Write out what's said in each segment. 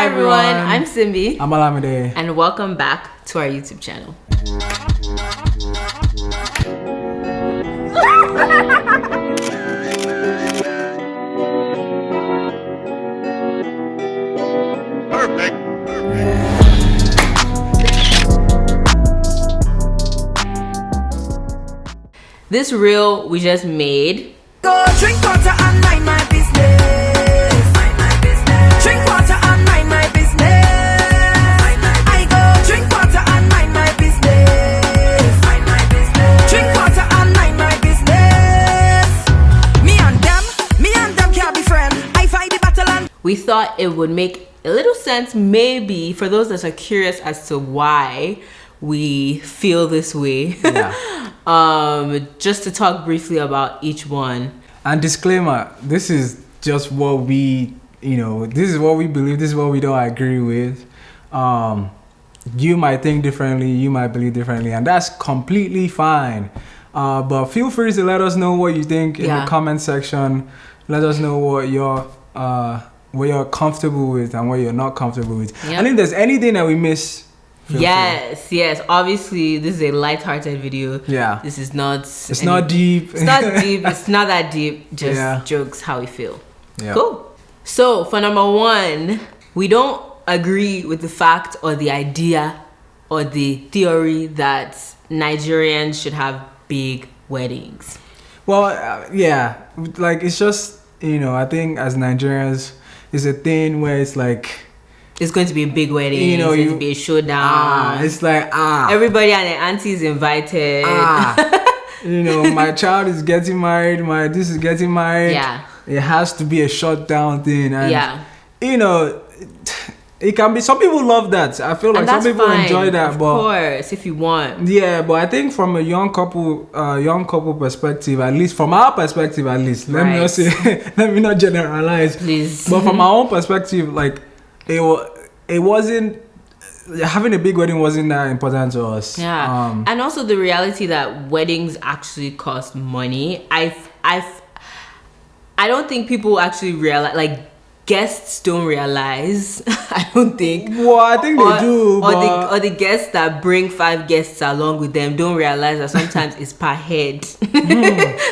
Hi everyone, I'm Simbi. I'm Olamide. And welcome back to our YouTube channel. Perfect. This reel we just made. Go drink water and mind my business. Mind my business. Drink water and mind my business. Mind my business. I go drink water and mind my business. Mind my business. Drink water and mind my business. Me and them can't be friends. I fight the battle and We thought it would make a little sense, maybe, for those that are curious as to why we feel this way. Yeah. Just to talk briefly about each one. And disclaimer, this is just what we, this is what we believe, this is what we don't agree with. You might think differently, you might believe differently, and that's completely fine. But feel free to let us know what you think in the comment section. Let us know what you're comfortable with and what you're not comfortable with. Yep. And if there's anything that we miss, Yes. Obviously, this is a light-hearted video. Yeah. This is not. It's not deep. It's not deep. It's not that deep. Just jokes how we feel. Yeah. Cool. So for number one, we don't agree with the fact or the idea or the theory that Nigerians should have big weddings. Well, yeah. Like, it's just, I think as Nigerians, it's a thing where it's like, it's going to be a big wedding. It's going to be a showdown. It's like everybody and their auntie is invited. My child is getting married. This is getting married. Yeah. It has to be a shutdown thing. And, yeah. It can be. Some people love that. I feel like some people enjoy that. Of but course, if you want. Yeah, but I think from a young couple perspective, at least from our perspective, let me not say, let me not generalize. Please. But from our own perspective, like, it wasn't, having a big wedding wasn't that important to us. Yeah. And also the reality that weddings actually cost money. I don't think people actually realize, like, guests don't realize. I don't think. Well, I think they do. Or the guests that bring 5 guests along with them don't realize that sometimes it's per head.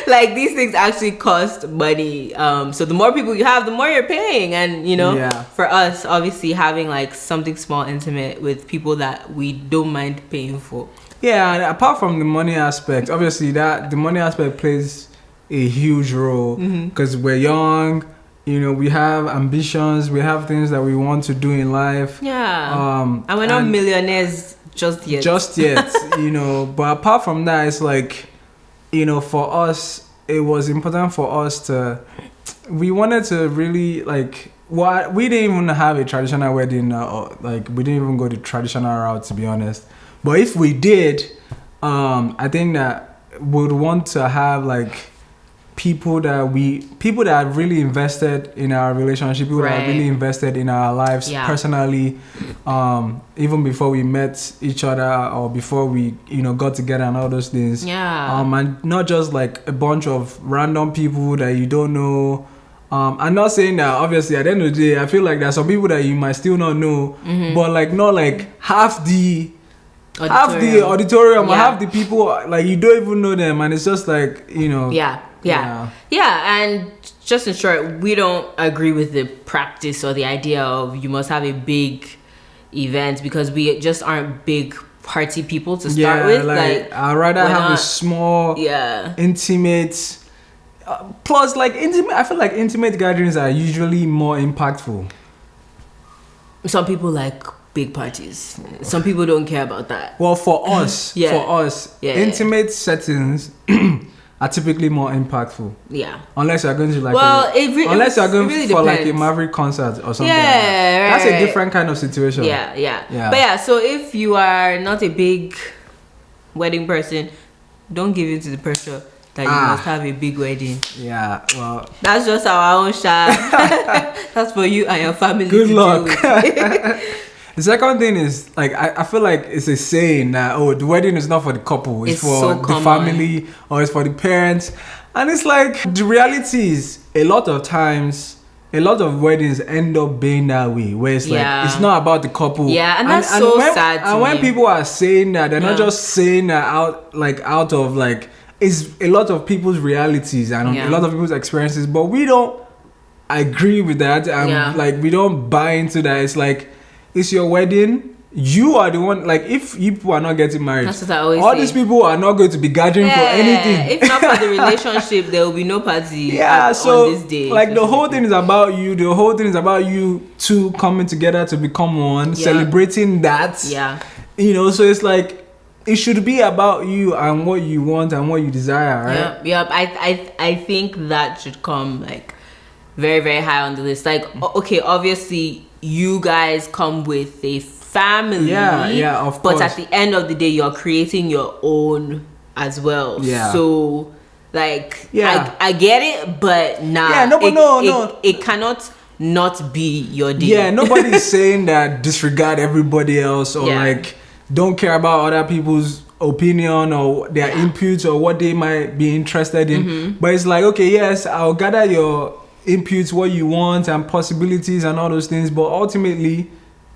Like, these things actually cost money. So the more people you have, the more you're paying. And for us, obviously having like something small, intimate with people that we don't mind paying for. Yeah, and apart from the money aspect, obviously the money aspect plays a huge role because we're young. We have ambitions, we have things that we want to do in life. Yeah. And we're not millionaires just yet. But apart from that, it's like, for us, it was important for us we wanted to really, like, we didn't even have a traditional wedding, like, we didn't even go the traditional route, to be honest. But if we did, I think that we'd want to have, like, people that have really invested in our relationship, people that have really invested in our lives personally, even before we met each other or before we got together and all those things. And not just like a bunch of random people that you don't know. I'm not saying that obviously at the end of the day I feel like there's some people that you might still not know, but like not like half the auditorium or half the people, like, you don't even know them, and it's just like Yeah, and just in short, we don't agree with the practice or the idea of you must have a big event because we just aren't big party people to start with. Like I'd rather have a small, intimate. Plus, like, intimate. I feel like intimate gatherings are usually more impactful. Some people like big parties. Some people don't care about that. Well, for us, intimate settings are typically more impactful. Yeah. Unless you're going to like unless you're going for like a Maverick concert or something. Yeah, that's a different kind of situation. Yeah. But so if you are not a big wedding person, don't give in to the pressure that you must have a big wedding. Yeah, well, that's just our own shot. That's for you and your family. Good luck. The second thing is, like, I feel like it's a saying that, the wedding is not for the couple, it's for the family or it's for the parents. And it's like, the reality is, a lot of times, a lot of weddings end up being that way, where it's like it's not about the couple. Yeah, and that's so sad. And when people are saying that, they're not just saying that out of like, it's a lot of people's realities and a lot of people's experiences, but we don't agree with that, and like we don't buy into that. It's like, it's your wedding. You are the one, like, if you people are not getting married, that's what I always all say. these people are not going to be gathering for anything. If not for the relationship, there will be no party so on this day. like the whole thing is about you. The whole thing is about you two coming together to become one, celebrating that. Yeah. You know, so it's like, it should be about you and what you want and what you desire, right? Yep. I think that should come like very, very high on the list. Like, okay, obviously you guys come with a family, of course, but at the end of the day, you're creating your own as well. So like, I get it, but it cannot not be your day. Nobody's saying that disregard everybody else or like don't care about other people's opinion or their inputs or what they might be interested in. But it's like, okay, yes, I'll gather your inputs, what you want and possibilities and all those things, but ultimately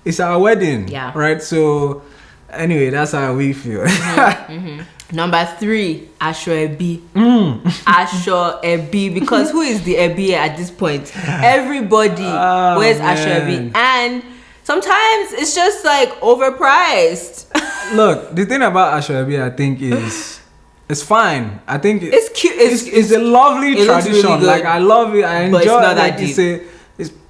it's our wedding, right? So anyway, that's how we feel. Number 3, Aso Ebi. Aso Ebi, because who is the Ebi at this point? Everybody wears Aso Ebi, and sometimes it's just like overpriced. Look, the thing about Aso Ebi, I think, is it's fine. I think it's cute. It's a lovely tradition. Really, like, I love it. I enjoy it. Not that deep.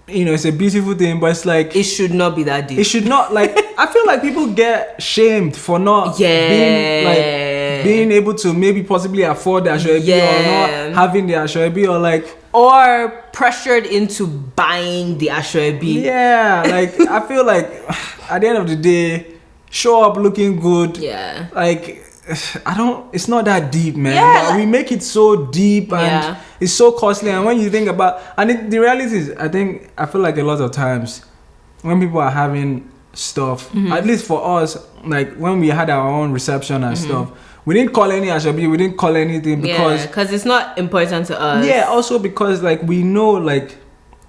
It's a beautiful thing, but it's like, it should not be that deep. It should not, like, I feel like people get shamed for not being able to maybe possibly afford the Aso Ebi or not having the Aso Ebi, or pressured into buying the Aso Ebi. Yeah, like, I feel like at the end of the day, show up looking good. Yeah. Like, it's not that deep, man. But we make it so deep and it's so costly. And when you think about, and the reality is, I feel like a lot of times when people are having stuff, at least for us, like when we had our own reception and stuff, we didn't call any Aso Ebi, we didn't call anything because it's not important to us. Yeah, also because like we know, like,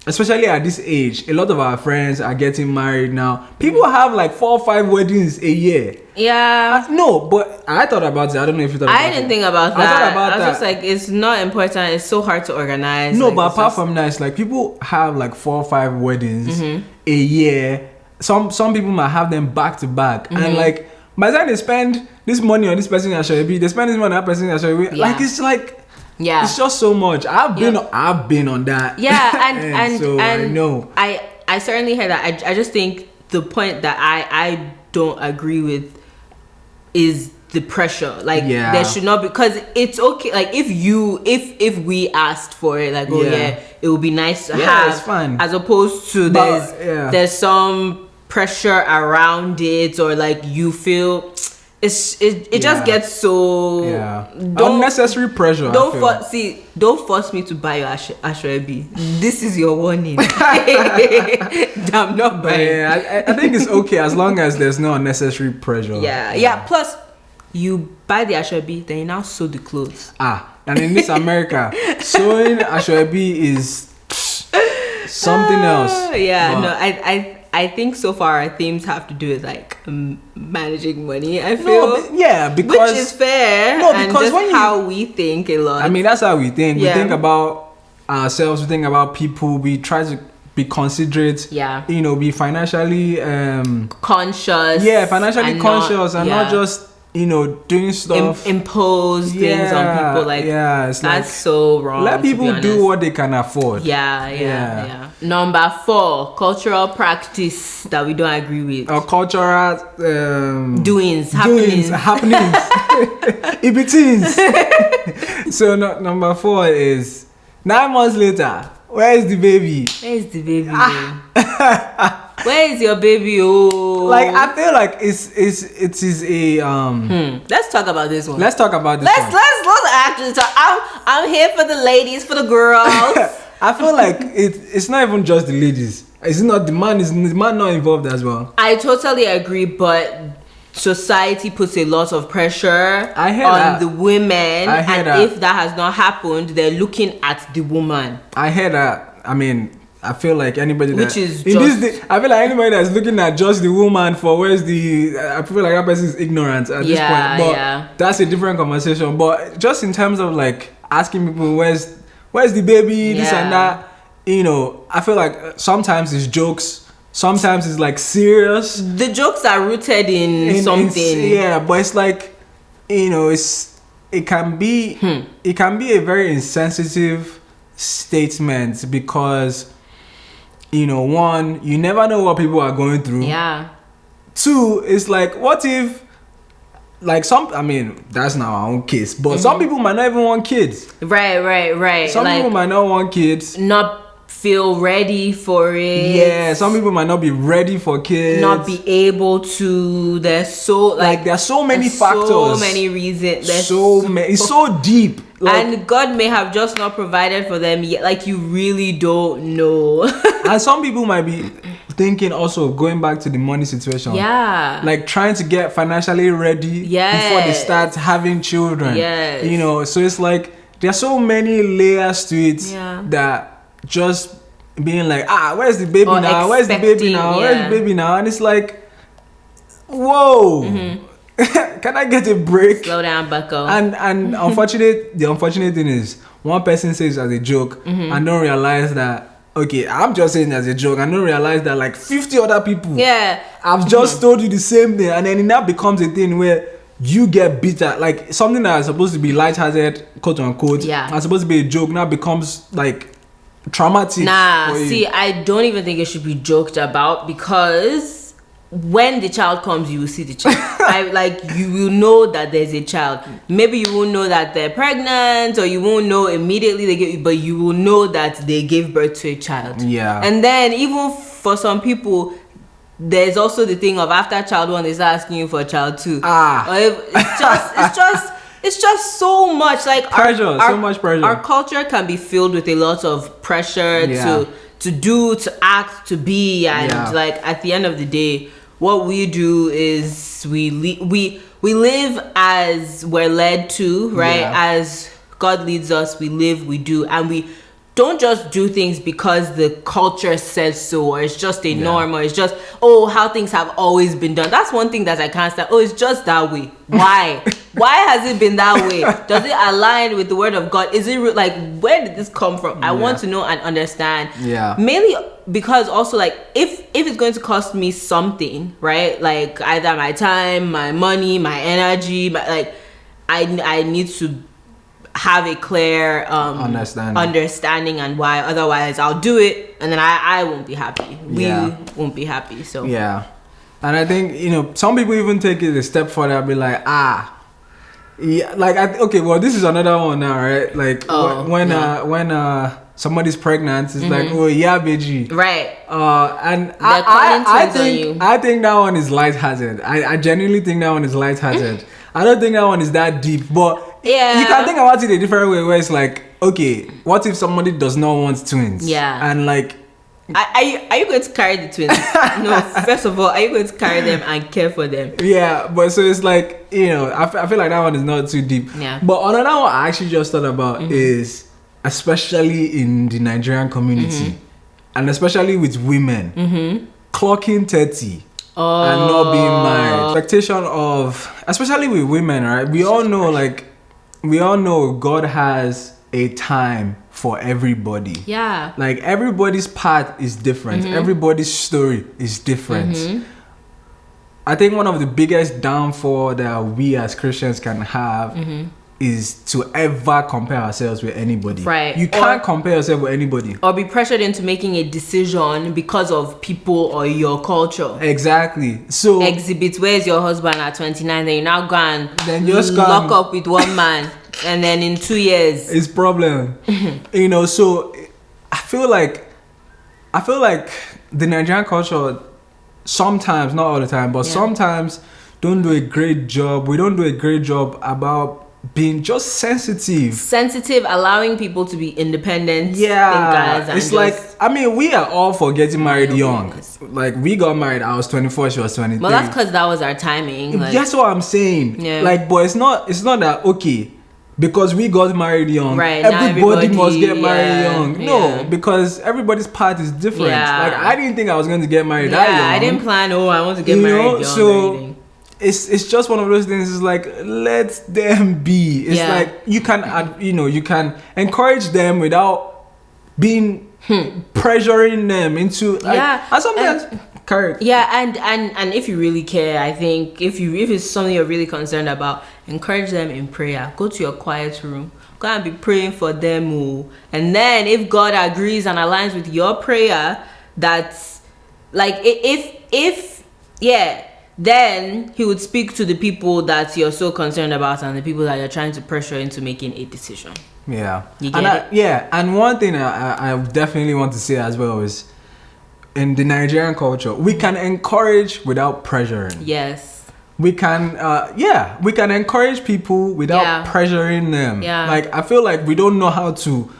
especially at this age, a lot of our friends are getting married now. People have like 4 or 5 weddings a year. Yeah. No, but I thought about it. I don't know if you thought about it. I didn't think about that. I was just like, it's not important. It's so hard to organize. No, like, but apart from that, it's like people have like 4 or 5 weddings a year. Some people might have them back to back. And like, by the time they spend this money on this person Aso Ebi, they spend this money on that person Aso Ebi. Like, it's like, it's just so much. I've been on that. Yeah, and so and I know. I certainly heard that. I just think the point that I don't agree with is the pressure. Like, there should not be, because it's okay. Like, if we asked for it, like, it would be nice to have. It's fine. As opposed to there's some pressure around it, or like you feel. It just gets so unnecessary pressure. Don't force me to buy your Aso Ebi. This is your warning. I'm not buying. I think it's okay as long as there's no unnecessary pressure. Plus, you buy the Aso Ebi, then you now sew the clothes. And in this America, sewing Aso Ebi is something else. I think so far our themes have to do with like managing money. I feel because, which is fair. And just how we think a lot. I mean, that's how we think. We think about ourselves. We think about people. We try to be considerate. You know, be financially conscious. Financially conscious and not just, you know, doing stuff, impose things on people. Like, it's that's like, so wrong. Let people do what they can afford. Number 4, cultural practice that we don't agree with. Or cultural happenings. Ibitins. So number 4 is 9 months later. Where is the baby? Where is your baby? Like, I feel like it is a Let's talk about this one. Let's actually talk. I'm here for the ladies, for the girls. I feel like it's not even just the ladies. It's not the man. Is the man not involved as well? I totally agree, but society puts a lot of pressure on the women, and if that has not happened, they're looking at the woman. I hear that. I mean, I feel like anybody Which that is in just- this day, I feel like anybody that's looking at just the woman for where's the, I feel like that person is ignorant at this Yeah, point. But yeah. that's a different conversation. But just in terms of like asking people where's the baby, this and Yeah. that, I feel like sometimes it's jokes, sometimes it's like serious. The jokes are rooted in something. Yeah, but it's like, it can be a very insensitive statement because, one, you never know what people are going through. Yeah. Two, it's like, what if, like that's not our own case, but some people might not even want kids. Right. Some people might not want kids. Not feel ready for it. Yeah, some people might not be ready for kids. Not be able to. There's so there are so many there's factors. So many reasons. There's It's so deep. And God may have just not provided for them yet. Like, you really don't know. And some people might be thinking also of going back to the money situation. Yeah. Like trying to get financially ready before they start having children. Yes. So it's like there's so many layers to it that just being like, where's the baby Or now? Where's the baby now? Where's the baby now? And it's like, whoa. Can I get a break? Slow down, bucko. And the unfortunate thing is, one person says as a joke and don't realize that, okay, I'm just saying as a joke, and don't realize that like 50 other people have just told you the same thing, and then it now becomes a thing where you get bitter. Like something that is supposed to be lighthearted, quote unquote, and supposed to be a joke now becomes like traumatic. See, I don't even think it should be joked about, because when the child comes, you will see the child. You will know that there's a child. Maybe you won't know that they're pregnant, or you won't know immediately but you will know that they gave birth to a child. Yeah. And then even for some people, there's also the thing of after child one, they start asking you for a child two. It's just so much like pressure, so much pressure. Our culture can be filled with a lot of pressure to do, to act, to be, and like at the end of the day, what we do is we live as we're led to, right? As God leads us, we live, we do, and we don't just do things because the culture says so, or it's just a norm, or it's just how things have always been done. That's one thing that I can't stand. It's just that way. Why? Why has it been that way? Does it align with the word of God? Is it like, where did this come from? I want to know and understand. Mainly because also, like, if it's going to cost me something, right? Like either my time, my money, my energy, I need to have a clear understanding and why. Otherwise I'll do it and then I won't be happy. We won't be happy. So and I think some people even take it a step further and be like, this is another one now, right? Like when somebody's pregnant, it's like, baby, right? And I think that one is lighthearted. I genuinely think that one is lighthearted. I don't think that one is that deep, but you can think about it a different way, where it's like, okay, what if somebody does not want twins? And like, are you going to carry the twins? No, first of all, are you going to carry them and care for them? But so it's like, I feel like that one is not too deep. But another one I actually just thought about is, especially in the Nigerian community, and especially with women, clocking 30 and not being married. Expectation of, especially with women, right? We all know God has a time for everybody. Like everybody's path is different. Everybody's story is different. I think one of the biggest downfall that we as Christians can have is to ever compare ourselves with anybody. Right. You can't compare yourself with anybody. Or be pressured into making a decision because of people or your culture. Exactly. So exhibit, where's your husband at 29? Then you now go and then just lock up with one man. And then in 2 years it's problem. So I feel like the Nigerian culture sometimes, not all the time, but sometimes don't do a great job. We don't do a great job about being just sensitive, allowing people to be independent thinkers. And it's like, we are all for getting married young. Like, we got married, I was 24, she was 23. Well, that's because that was our timing. That's what I'm saying. Like, but it's not that, okay, because we got married young, Right, now everybody must get everybody, married yeah, young. No, yeah. because everybody's path is different. Yeah. Like I didn't think I was going to get married that young. I didn't plan. Oh, I want to get You married know, young or so anything. it's just one of those things. It's like, let them be. It's Yeah. like you can encourage them without being pressuring them into like, Yeah, and sometimes correct. Yeah, and if you really care, I think if it's something you're really concerned about, encourage them in prayer. Go to your quiet room. Go and be praying for them. And then if God agrees and aligns with your prayer, that's like then he would speak to the people that you're so concerned about and the people that you're trying to pressure into making a decision. Yeah. You get it? And one thing I definitely want to say as well is, in the Nigerian culture, we can encourage without pressuring. Yes. We can encourage people without pressuring them. Yeah. Like I feel like we don't know how to.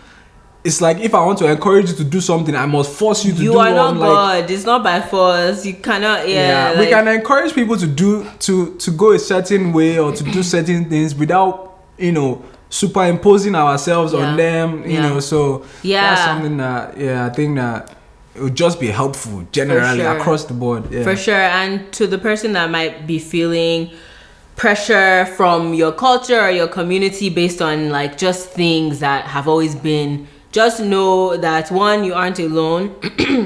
It's like if I want to encourage you to do something, I must force you to do. You are not like, God. It's not by force. You cannot. Yeah. we can encourage people to go a certain way or to do certain things without superimposing ourselves on them. You know, so that's something that I think that it would just be helpful generally across the board. Yeah. For sure. And to the person that might be feeling pressure from your culture or your community based on like just things that have always been, just know that one, you aren't alone,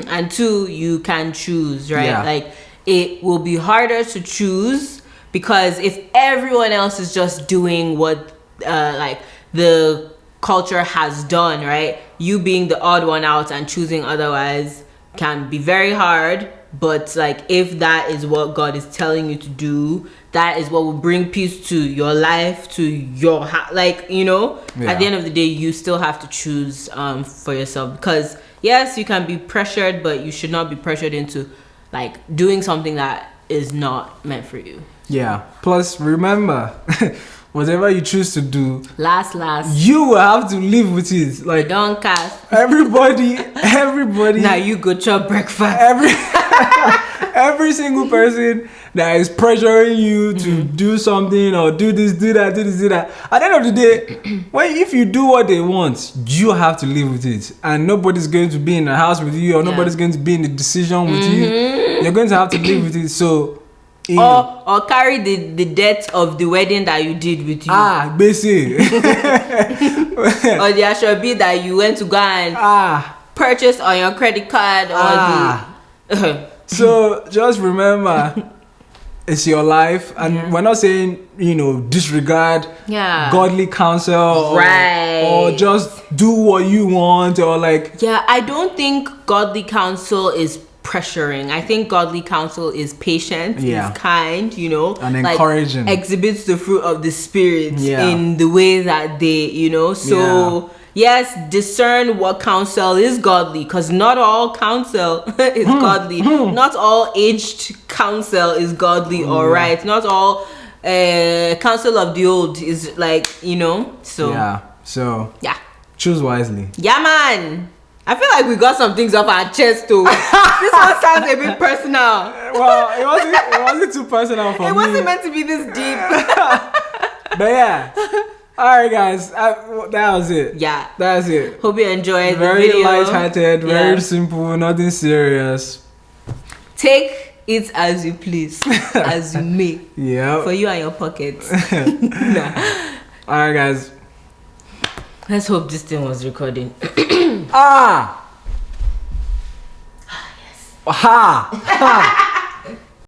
and two, you can choose, right? Yeah. Like it will be harder to choose because if everyone else is just doing what like the culture has done, right? You being the odd one out and choosing otherwise can be very hard. But like if that is what God is telling you to do, that is what will bring peace to your life, to your at the end of the day, you still have to choose for yourself, because yes, you can be pressured, but you should not be pressured into like doing something that is not meant for you. Yeah. Plus, remember, whatever you choose to do, Last, you will have to live with it. Like don't cast. everybody. Now you go chop breakfast. Every single person that is pressuring you to do something or do this, do that, do this, do that. At the end of the day, if you do what they want, you have to live with it, and nobody's going to be in the house with you, or nobody's going to be in the decision with you. You're going to have to live with it. So, or carry the debt of the wedding that you did with you. Basically. Or there should be that you went to go and purchase on your credit card or So just remember, it's your life, and we're not saying disregard godly counsel or just do what you want, or like I don't think godly counsel is pressuring. I think godly counsel is patient, is kind, and encouraging, exhibits the fruit of the spirit in the way that they yes, discern what counsel is godly, because not all counsel is godly. Not all aged counsel is godly or right. Not all counsel of the old is like, so choose wisely. Yeah, man. I feel like we got some things off our chest too. This one sounds a bit personal. Well, it wasn't too personal for me. It wasn't meant to be this deep. But yeah. Alright guys, that was it. Yeah. That's it. Hope you enjoyed very the video. light-hearted, very simple, nothing serious. Take it as you please, as you may. Yeah. For you and your pockets. Alright guys. Let's hope this thing was recording. Yes. Ha!